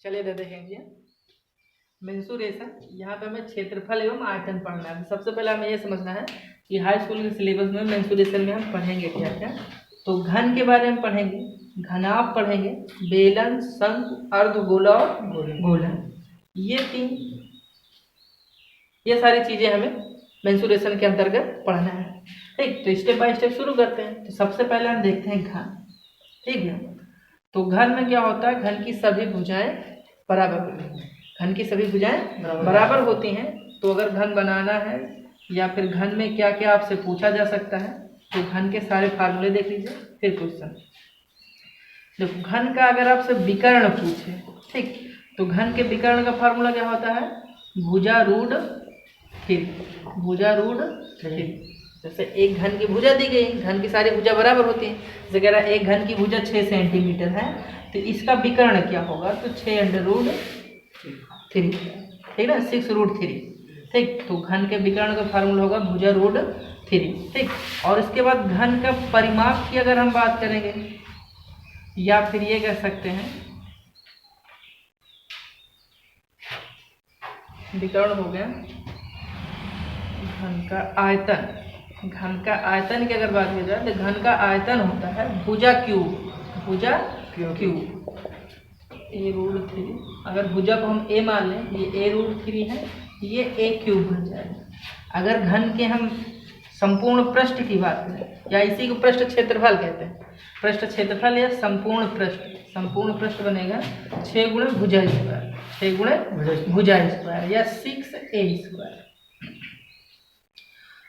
चलिए तो देखेंगे मेंसुरेशन। यहाँ पे हमें क्षेत्रफल एवं आयतन पढ़ना है। सबसे पहले हमें ये समझना है कि हाई स्कूल के सिलेबस में मेंसुरेशन में हम पढ़ेंगे क्या क्या। तो घन के बारे में पढ़ेंगे, घनाभ पढ़ेंगे, बेलन, शंकु, अर्धगोला और गोलन, ये सारी चीजें हमें मेंसुरेशन के अंतर्गत पढ़ना है। ठीक, तो स्टेप बाय स्टेप शुरू करते हैं। तो सबसे पहले हम देखते हैं घन। ठीक है, तो घन में क्या होता है, घन की सभी भुजाएं बराबर होती हैं। घन की सभी भुजाएं बराबर होती हैं। तो अगर घन बनाना है या फिर घन में क्या क्या आपसे पूछा जा सकता है, तो घन के सारे फार्मूले देख लीजिए फिर क्वेश्चन। देखो, घन का अगर आपसे विकर्ण पूछे, ठीक, तो घन के विकर्ण का फार्मूला क्या होता है, भुजा रूट थ्री। जैसे एक घन की भुजा दी गई, घन की सारी भुजा बराबर होती हैं। जैसे कह रहा है एक घन की भुजा 6 सेंटीमीटर है, तो इसका विकर्ण क्या होगा, तो 6√3, ठीक ना, 6√3। ठीक, तो घन के विकर्ण का फार्मूला होगा भुजा रूट 3। ठीक, और इसके बाद घन का परिमाप की अगर हम बात करेंगे, या फिर ये कह सकते हैं विकर्ण हो गया घन का आयतन। घन का आयतन की अगर बात की जाए तो घन का आयतन होता है भुजा क्यूब A√3। अगर भुजा को हम a मान लें, ये A√3 है, ये A³ बन जाएगा। अगर घन के हम संपूर्ण पृष्ठ की बात करें, या इसी को पृष्ठ क्षेत्रफल कहते हैं, पृष्ठ क्षेत्रफल या संपूर्ण पृष्ठ बनेगा 6 गुणे भुजा स्क्वायर, 6 गुणे भुजा स्क्वायर या 6a²।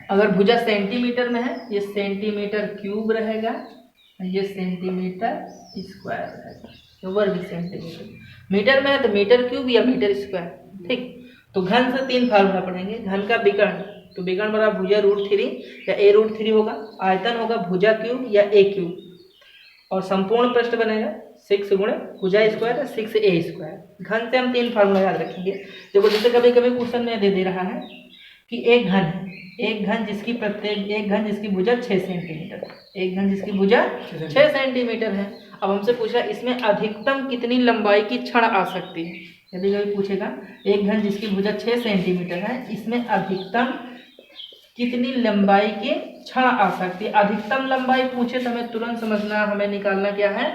अगर भुजा सेंटीमीटर में है, ये सेंटीमीटर क्यूब रहेगा, ये सेंटीमीटर स्क्वायर रहेगा, तो वर्ग सेंटीमीटर। मीटर में है तो मीटर क्यूब या मीटर स्क्वायर। ठीक, तो घन से 3 फार्मूला पढ़ेंगे। घन का विकर्ण, तो विकर्ण बराबर भुजा √3 या A√3 होगा, आयतन होगा भुजा क्यूब या A³, और संपूर्ण पृष्ठ बनेगा 6 गुणे भुजा स्क्वायर या 6a²। घन से हम 3 फार्मूला याद रखेंगे। देखो, जैसे कभी कभी क्वेश्चन में दे रहा है कि एक घन जिसकी भुजा 6 सेंटीमीटर, एक घन जिसकी भुजा 6 सेंटीमीटर है। अब हमसे पूछा इसमें अधिकतम कितनी लंबाई की छड़ आ सकती है। यदि कभी पूछेगा एक घन जिसकी भुजा 6 सेंटीमीटर है, इसमें अधिकतम कितनी लंबाई की छड़ आ सकती है। अधिकतम लंबाई पूछे तो हमें तुरंत समझना, हमें निकालना क्या है,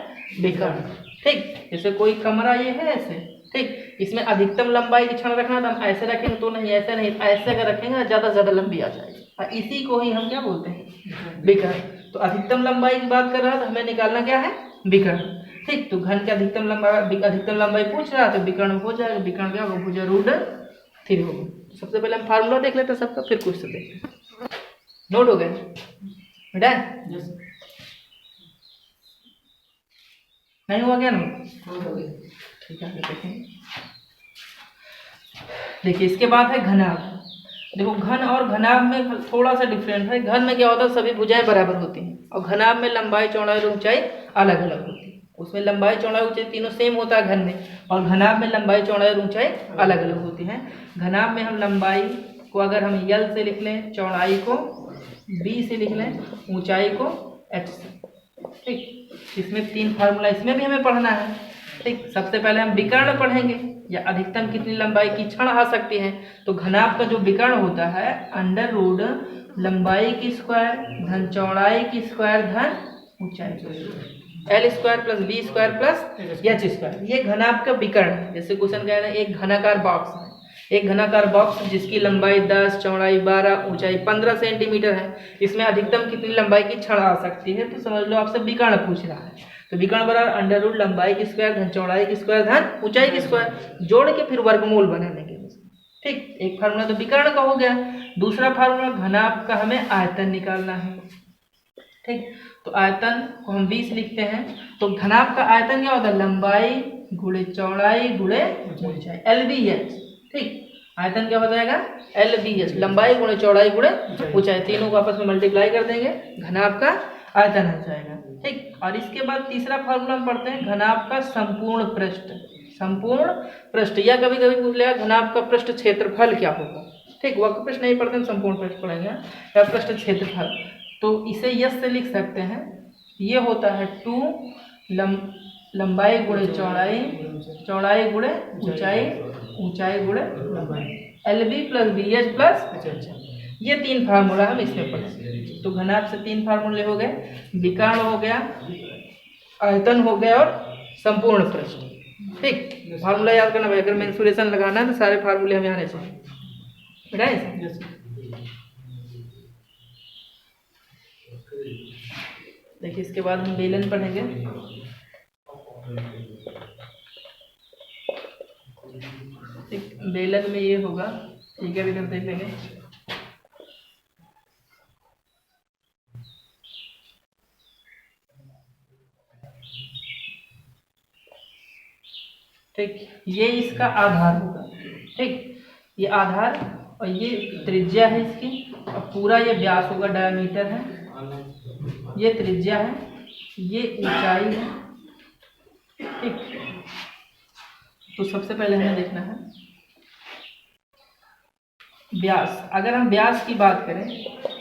विकर्ण। ठीक, जैसे कोई कमरा ये है ऐसे, ठीक, इसमें अधिकतम लंबाई की क्षण रखना, तो हम ऐसे रखेंगे तो नहीं, ऐसे नहीं, ऐसे अगर रखेंगे ज़्यादा से ज़्यादा लंबी आ जाएगी, और इसी को ही हम क्या बोलते हैं, विकर्ण। तो अधिकतम लंबाई की बात कर रहा है तो हमें निकालना क्या है, विकर्ण। ठीक, तो घन की अधिकतम लंबाई पूछ रहा है तो विकर्ण हो जाएगा। विकर्ण क्या होगा, भुजा √3 होगा। सबसे पहले हम फार्मूला देख लेते हैं सबका, फिर क्वेश्चन देखते हैं। नोट हो गए बेटा? नहीं हुआ क्या नोट? हो गया। ठीक है, देखें। देखिए, इसके बाद है घनाभ। देखो, घन और घनाभ में थोड़ा सा डिफरेंट है। घन में क्या होता है, सभी भुजाएं बराबर होती हैं, और घनाभ में लंबाई, चौड़ाई और ऊंचाई अलग अलग होती है। उसमें लंबाई, चौड़ाई, ऊंचाई तीनों सेम होता है घन में, और घनाभ में लंबाई, चौड़ाई और ऊंचाई अलग अलग होती हैं। घनाभ में हम लंबाई को अगर हम L से लिख लें, चौड़ाई को B से लिख लें, ऊंचाई को H से। ठीक, इसमें 3 फार्मूला इसमें भी हमें पढ़ना है। ठीक, सबसे पहले हम विकर्ण पढ़ेंगे, या अधिकतम कितनी लंबाई की छड़ आ सकती है। तो घनाभ का जो विकर्ण होता है, √ लंबाई की स्क्वायर धन चौड़ाई की स्क्वायर धन ऊंचाई, L² + B² + H²। ये घनाभ का विकर्ण है। जैसे क्वेश्चन कह रहे हैं एक घनाकार बॉक्स है, एक घनाकार बॉक्स जिसकी लंबाई 10, चौड़ाई 12, ऊंचाई 15 सेंटीमीटर है, इसमें अधिकतम कितनी लंबाई की छड़ आ सकती है, तो समझ लो आपसे विकर्ण पूछ रहा है। तो विकर्ण बराबर √ लंबाई की स्क्वायर धन चौड़ाई की स्क्वायर धन ऊंचाई की स्क्वायर, जोड़ के फिर वर्गमूल बना लेंगे। ठीक, एक फार्मूला तो विकर्ण का हो गया। दूसरा फार्मूला घनाभ का, हमें आयतन निकालना है। ठीक, तो आयतन को हम 20 लिखते हैं। तो घनाभ का आयतन क्या होता है, लंबाई गुणे चौड़ाई गुणे ऊंचाई, LBH। ठीक, आयतन क्या हो जाएगा, LBH, लंबाई गुणे चौड़ाई गुणे ऊंचाई, तीनों को आपस में मल्टीप्लाई कर देंगे, घनाभ का आयतन आ जाएगा। ठीक, और इसके बाद तीसरा फार्मूला हम पढ़ते हैं घनाभ का संपूर्ण पृष्ठ, या कभी कभी पूछ लेगा घनाभ का पृष्ठ क्षेत्रफल क्या होगा। ठीक, वक्र पृष्ठ नहीं पढ़ते, संपूर्ण पृष्ठ पढ़ेंगे, या पृष्ठ क्षेत्रफल। तो इसे यस से लिख सकते हैं, ये होता है 2 लंबाई गुणे चौड़ाई, चौड़ाई गुणे ऊंचाई, ऊंचाई गुणे LB प्लस BH प्लस, ये 3 फार्मूला हम इसमें पढ़ेंगे। तो घनाभ से 3 फार्मूले हो गए, विकर्ण हो गया, आयतन हो गया और संपूर्ण पृष्ठ। ठीक, फार्मूला याद करना भाई, अगर मेंसुरेशन लगाना है तो सारे फार्मूले हमें आने चाहिए, राइट। देखिए इसके बाद हम बेलन पढ़ेंगे। बेलन में ये होगा, ठीक है, अभी हम देख लेंगे। ठीक, ये इसका आधार होगा। ठीक, ये आधार और ये त्रिज्या है इसकी, और पूरा ये व्यास होगा, डायमीटर है, ये त्रिज्या है, ये ऊंचाई है। ठीक, तो सबसे पहले हमें देखना है व्यास। अगर हम व्यास की बात करें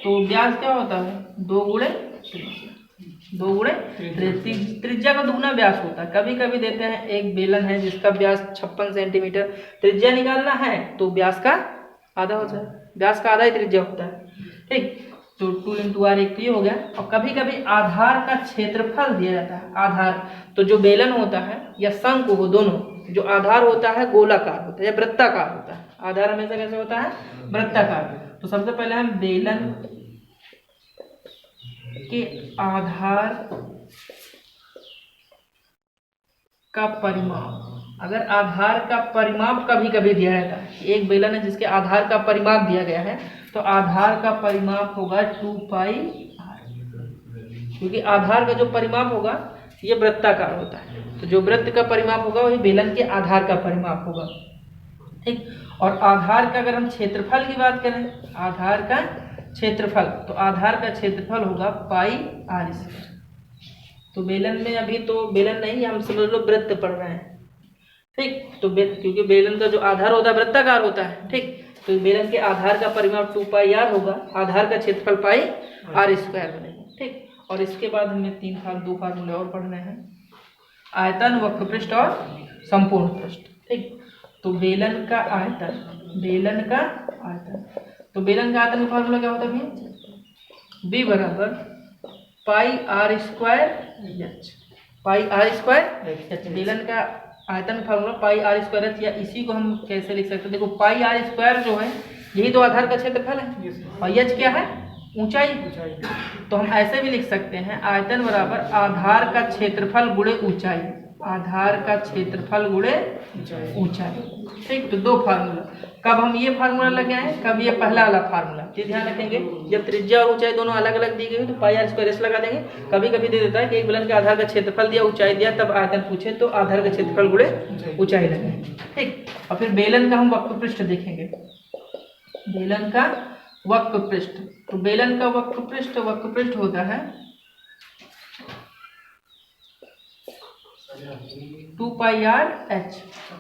तो व्यास क्या होता है, 2 गुणे त्रिज्या, 2 गुणे त्रिज्या का दुगुना व्यास होता है। कभी कभी देते हैं एक बेलन है जिसका व्यास 56 सेंटीमीटर, त्रिज्या निकालना है तो व्यास का आधा होता है, व्यास का आधा ही त्रिज्या होता है। ठीक, तो 2 इंटू आर एक ये हो गया। और कभी कभी आधार का क्षेत्रफल दिया जाता है। आधार, तो जो बेलन होता है या शंकु हो, दोनों, जो आधार होता है गोलाकार होता है या वृत्ताकार होता है। आधार हमेशा कैसे होता है, वृत्ताकार। तो सबसे पहले हम बेलन के आधार का परिमाप, अगर आधार का परिमाप कभी कभी दिया जाता है, एक बेलन है जिसके आधार का परिमाप दिया गया है, तो आधार का परिमाप होगा 2 पाई r, क्योंकि आधार का जो परिमाप होगा ये वृत्ताकार होता है, तो जो वृत्त का परिमाप होगा वही बेलन के आधार का परिमाप होगा। ठीक, और आधार का अगर हम क्षेत्रफल की बात करें, आधार का क्षेत्रफल, तो आधार का क्षेत्रफल होगा पाई r स्क्वायर। तो बेलन में अभी तो बेलन नहीं, हम समझ लो वृत्त पढ़ रहे हैं। ठीक, तो क्योंकि बेलन का जो आधार होता है वृत्ताकार होता है। ठीक, तो बेलन के आधार का परिमाप 2 पाई r होगा, आधार का क्षेत्रफल पाई r स्क्वायर बनेगा। ठीक, और इसके बाद हमें 2 फार्मूले और पढ़ने हैं, आयतन, वक्रपृष्ठ और संपूर्ण पृष्ठ। ठीक, तो बेलन का आयतन, बेलन का आयतन, तो बेलन का आयतन का फार्मूला क्या होता है भैया, B बराबर पाई r स्क्वायर h, पाई r स्क्वायर h। बेलन का आयतन फार्मूला पाई r स्क्वायर h, या इसी को हम कैसे लिख सकते हैं, देखो पाई r स्क्वायर जो है यही तो आधार का क्षेत्रफल है, और h क्या है, ऊंचाई। तो हम ऐसे भी लिख सकते हैं, आयतन बराबर आधार का क्षेत्रफल गुणे ऊंचाई, आधार का क्षेत्रफल गुणे ऊंचाई। ठीक, तो 2 फार्मूला। कब हम ये फार्मूला लगे आए, कब ये पहला वाला फार्मूला, ये ध्यान रखेंगे। जब त्रिज्या और ऊंचाई दोनों अलग अलग दी गई तो पाई r स्क्वायर s लगा देंगे। कभी कभी दे देता है कि एक बेलन के आधार का क्षेत्रफल दिया, ऊंचाई दिया, तब आयतन पूछे तो आधार का क्षेत्रफल गुणे ऊंचाई लगे। ठीक, और फिर बेलन का हम वक्रपृष्ठ देखेंगे, बेलन का वक्रपृष्ठ। तो बेलन का वक्रपृष्ठ होता है 2 पाई r h।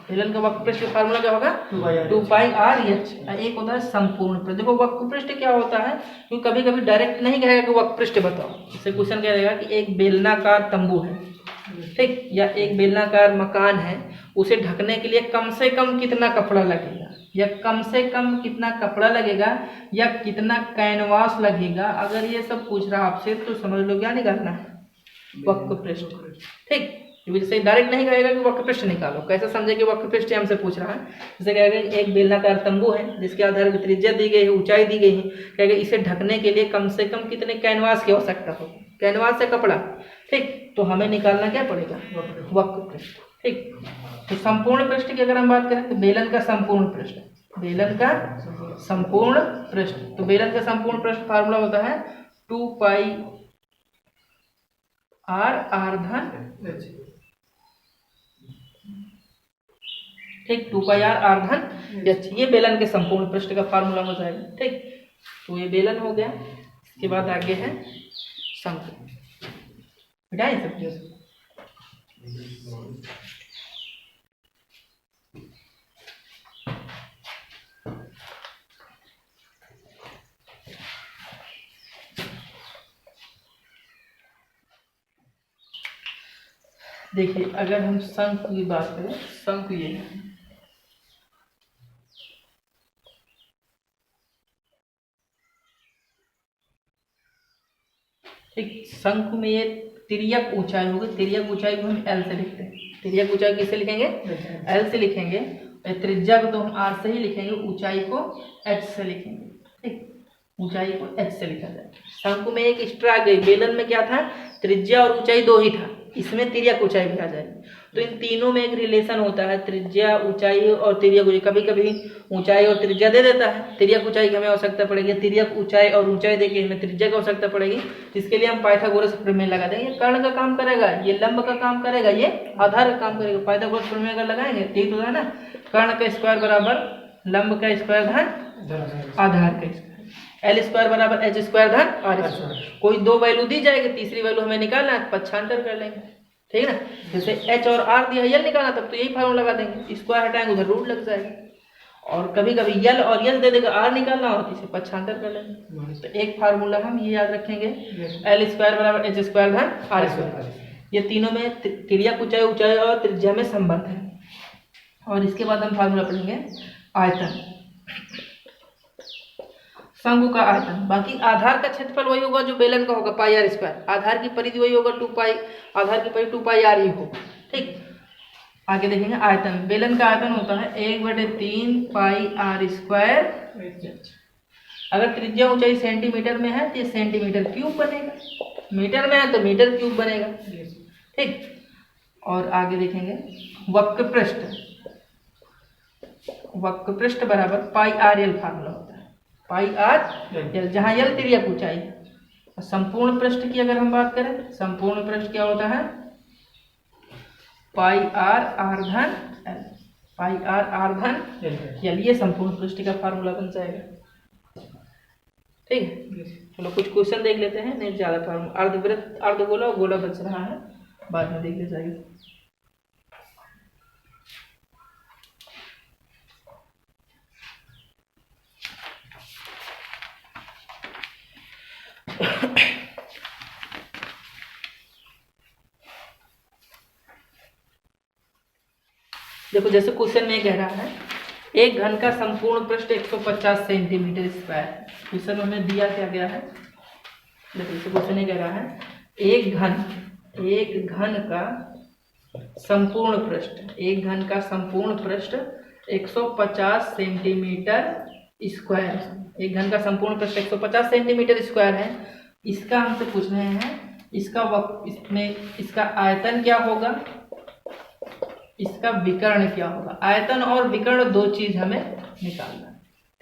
बेलन का वक्रपृष्ठ का फार्मूला क्या होगा, 2 पाई r h। एक होता है संपूर्ण पृष्ठ। देखो वक्रपृष्ठ क्या होता है, क्योंकि कभी कभी डायरेक्ट नहीं कहेगा कि वक्रपृष्ठ बताओ, इससे क्वेश्चन क्या रहेगा कि एक बेलनाकार तंबू है, ठीक, या एक बेलनाकार मकान है, उसे ढकने के लिए कम से कम कितना कपड़ा लगेगा, या कम से कम कितना कपड़ा लगेगा, या कितना कैनवास लगेगा। अगर ये सब पूछ रहा आपसे तो समझ लो क्या निकालना है, वक्रपृष्ठ। ठीक, जैसे डायरेक्ट नहीं कहेगा कि वक्रपृष्ठ निकालो, कैसे समझे कि वक्रपृष्ठ हमसे पूछ रहा है। जैसे कहेगा एक बेलनाकार तंबू है जिसके आधार पर त्रिज्या दी गई है, ऊंचाई दी गई है, कहेगा इसे ढकने के लिए कम से कम कितने कैनवास की आवश्यकता हो, कैनवास से कपड़ा। ठीक, तो हमें निकालना क्या पड़ेगा, वक्रपृष्ठ। ठीक, तो संपूर्ण पृष्ठ की अगर हम बात करें तो बेलन का संपूर्ण पृष्ठ, बेलन का संपूर्ण पृष्ठ, तो बेलन का संपूर्ण पृष्ठ फार्मूला होता है 2 पाई r धन, ठीक, 2 पाई r धन h, ये बेलन के संपूर्ण पृष्ठ का फार्मूला हो जाएगा। ठीक, तो ये बेलन हो गया। इसके बाद आगे है शंकु, मिटाएं सब। देखिए अगर हम शंकु की बात करें, शंकु ये है, एक शंकु में ये तिर्यक ऊंचाई होगी, तिर्यक ऊंचाई को हम एल से लिखते हैं। तिर्यक ऊंचाई किससे लिखेंगे? एल से लिखेंगे। त्रिज्या को तो हम आर से ही लिखेंगे, ऊंचाई को एच से लिखेंगे। ठीक, ऊंचाई को एच से लिखा जाए। शंकु में एक एक्स्ट्रा आ गई, बेलन में क्या था? त्रिज्या और ऊंचाई दो ही था, इसमें तिर्यक ऊंचाई भी आ जाएगी। तो इन तीनों में एक रिलेशन होता है, त्रिज्या ऊंचाई और तिर्यक ऊंचाई। कभी कभी ऊंचाई और त्रिज्या दे देता है, तिर्यक ऊंचाई की हमें आवश्यकता पड़ेगी, तिर्यक ऊंचाई और ऊंचाई देखिए हमें त्रिज्या की आवश्यकता पड़ेगी। इसके लिए हम पाइथागोरस प्रमेय लगा देंगे। कर्ण का काम करेगा, ये लंब का काम करेगा, ये आधार का काम करेगा। पाइथागोरस प्रमेय अगर लगाएंगे ठीक तो है ना, कर्ण का स्क्वायर बराबर लंब का स्क्वायर धन आधार का स्क्वायर, एल स्क्वायर बराबर एच स्क्वायर धन आर स्क्वायर। कोई दो वैल्यू दी जाएगी, तीसरी वैल्यू हमें निकालना है, पक्षांतर कर लेंगे। ठीक है ना, जैसे एच और आर दिया, यल निकालना तब तो यही फार्मूला लगा देंगे, स्क्वायर हटाएंगे उधर रूट लग जाएगा। और कभी कभी यल और यल दे देगा, आर निकालना हो तो इसे पक्षांतर कर लेंगे। तो एक फार्मूला हम ये याद रखेंगे, एल स्क्वायर बराबर एच स्क्वायर धन आर स्क्वायर। ये तीनों में तिर्यक ऊंचाई, ऊंचाई और त्रिज्या में संबंध है। और इसके बाद हम फार्मूला पढ़ेंगे आयतन, शंकु का आयतन। बाकी आधार का क्षेत्रफल वही होगा जो बेलन का होगा, पाई आर स्क्वायर। आधार की परिधि वही होगा, 2 पाई, आधार की परिधि 2 पाई आर ही होगा। ठीक, आगे देखेंगे आयतन। बेलन का आयतन होता है 1/3 पाई आर स्क्वायर। अगर त्रिज्या ऊंचाई सेंटीमीटर में है तो ये सेंटीमीटर क्यूब बनेगा, मीटर में है तो मीटर क्यूब बनेगा। ठीक, और आगे देखेंगे वक्र पृष्ठ। वक्र पृष्ठ बराबर पाई आर एल फार्मूला होता है, पाई आर एल, जहां एल तिर्यक ऊंचाई है। संपूर्ण पृष्ठ की अगर हम बात करें, संपूर्ण पृष्ठ क्या होता है? पाई आर आर धन एल, पाई आर धन एल, ये संपूर्ण पृष्ठ का फार्मूला बन जाएगा। ठीक है, चलो कुछ क्वेश्चन देख लेते हैं, नहीं ज्यादा फार्मूला। अर्धवृत्त, अर्धगोला और गोला बच रहा है, बाद में देख ले जाएगा। देखो जैसे क्वेश्चन में कह रहा है एक घन का संपूर्ण पृष्ठ 150 सेंटीमीटर स्क्वायर। क्वेश्चन में दिया क्या गया है, देखो जैसे क्वेश्चन कह रहा है एक घन का संपूर्ण पृष्ठ, एक घन का संपूर्ण पृष्ठ 150 सेंटीमीटर स्क्वायर। एक घन का संपूर्ण पृष्ठ 150 सेंटीमीटर स्क्वायर है। इसका हमसे पूछ रहे हैं इसका आयतन क्या होगा, इसका विकर्ण क्या होगा। आयतन और विकर्ण दो चीज हमें निकालना है।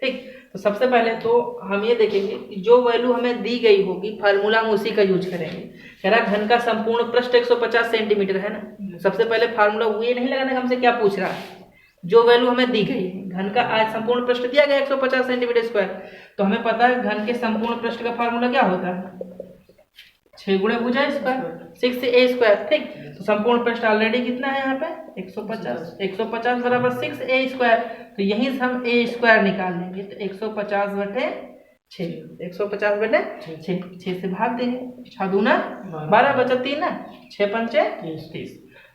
ठीक, तो सबसे पहले तो हम ये देखेंगे कि जो वैल्यू हमें दी गई होगी फार्मूला हम उसी का यूज करेंगे। कह रहा घन का संपूर्ण पृष्ठ 150 सेंटीमीटर है ना, सबसे पहले फार्मूला ये नहीं लगाना हमसे क्या पूछ रहा है, जो वैल्यू हमें दी गई है। घन का संपूर्ण पृष्ठ दिया गया 150 सेंटीमीटर स्क्वायर, तो हमें पता है घन के संपूर्ण पृष्ठ का फार्मूला क्या होता है, 6 गुणे भुजा स्क्वायर 6a स्क्वायर। ठीक, तो संपूर्ण पृष्ठ ऑलरेडी कितना है यहाँ पे 150, 150 बराबर 6a स्क्वायर। तो यहीं से हम a स्क्वायर निकाल लेंगे, तो 150/6, 150/6, 6 से भाग देंगे, 6 दूना 12 बचा 3 ना, 6 पंचे 30।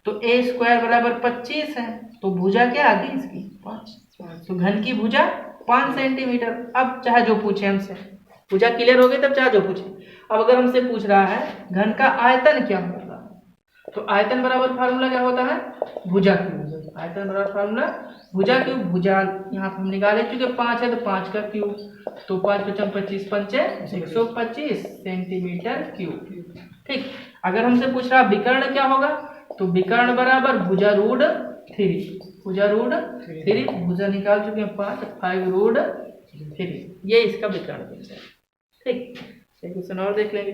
तो a स्क्वायर बराबर 25 है, तो भुजा क्या आ गई इसकी 5। तो घन की भुजा 5 सेंटीमीटर। अब चाहे जो पूछे हमसे, भुजा क्लियर हो गई तब चाहे जो पूछे। अब अगर हमसे पूछ रहा है घन का आयतन क्या होगा, तो आयतन बराबर फार्मूला क्या होता है, भुजा क्यूब। आयतन बराबर फार्मूला भुजा क्यूब। भुजा यहाँ हम निकाले चुके 5 है तो 5 का क्यूब, तो 5 × 25 पंचे 125 सेंटीमीटर क्यूब। ठीक, अगर हमसे पूछ रहा विकर्ण क्या होगा, तो विकर्ण बराबर भुजा रूट 3, भुजा रूट 3, भुजा निकाल चुके हैं 5 रूट 3, ये इसका विकर्ण बन जाएगा। ठीक, एक क्वेश्चन और देख लेंगे।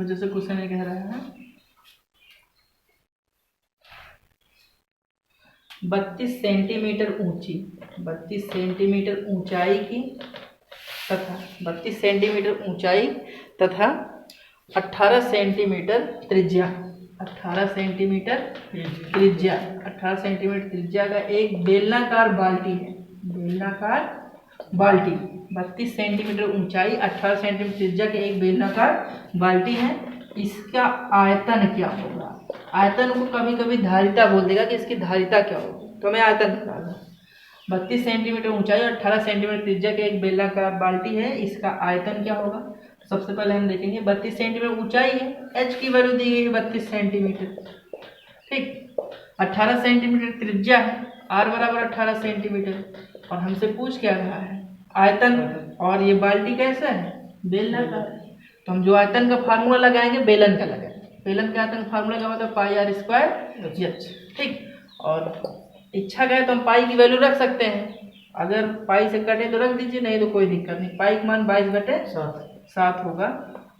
जैसे क्वेश्चन ये कह रहा है 32 सेंटीमीटर ऊंची, 32 सेंटीमीटर ऊंचाई की तथा 32 सेंटीमीटर ऊंचाई तथा 18 सेंटीमीटर त्रिज्या, 18 सेंटीमीटर त्रिज्या, 18 सेंटीमीटर त्रिज्या का एक बेलनाकार बाल्टी है, बेलनाकार बाल्टी। 32 सेंटीमीटर ऊंचाई, 18 सेंटीमीटर त्रिज्या के एक बेलनाकार बाल्टी है। इसका आयतन क्या होगा? आयतन को कभी कभी धारिता बोल देगा कि इसकी धारिता क्या होगी, तो हमें आयतन बताना। 32 सेंटीमीटर ऊंचाई और 18 सेंटीमीटर त्रिज्या के एक बेलनाकार बाल्टी है, इसका आयतन क्या होगा? सबसे पहले हम देखेंगे 32 सेंटीमीटर ऊंचाई है, एच की वैल्यू दी गई है 32 सेंटीमीटर, ठीक। 18 सेंटीमीटर त्रिज्या है, आर बराबर 18 सेंटीमीटर, और हमसे पूछ क्या रहा है? आयतन। और ये बाल्टी कैसा है? बेलनाकार। तो हम जो आयतन का फार्मूला लगाएंगे बेलन का लगाएंगे। बेलन का आयतन फार्मूला क्या होता है? पाई आर स्क्वायर एच, ठीक। और इच्छा का है तो हम पाई की वैल्यू रख सकते हैं, अगर पाई से कटे तो रख दीजिए, नहीं तो कोई दिक्कत नहीं। पाई का मान 22/7 होगा।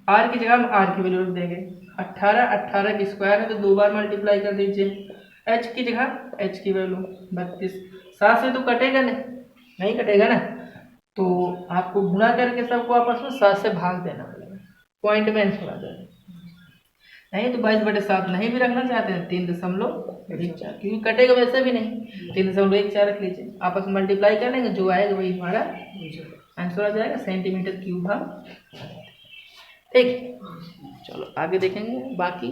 आर की जगह हम आर की वैल्यू रख देंगे, 18 की स्क्वायर है तो 2 बार मल्टीप्लाई कर दीजिए। एच की जगह एच की वैल्यू 32, 7 से तो कटेगा नहीं कटेगा ना, तो आपको गुणा करके सबको आपस में 7 से भाग देना पड़ेगा, पॉइंट में आंसर आ जाएगा। नहीं तो 22/7 नहीं भी रखना चाहते हैं 3.14, क्योंकि कटेगा वैसे भी नहीं, 3.14 रख लीजिए, आपस में मल्टीप्लाई कर लेंगे, जो आएगा वही हमारा आंसर आ जाएगा, सेंटीमीटर क्यूब हम, ठीक। चलो आगे देखेंगे बाकी।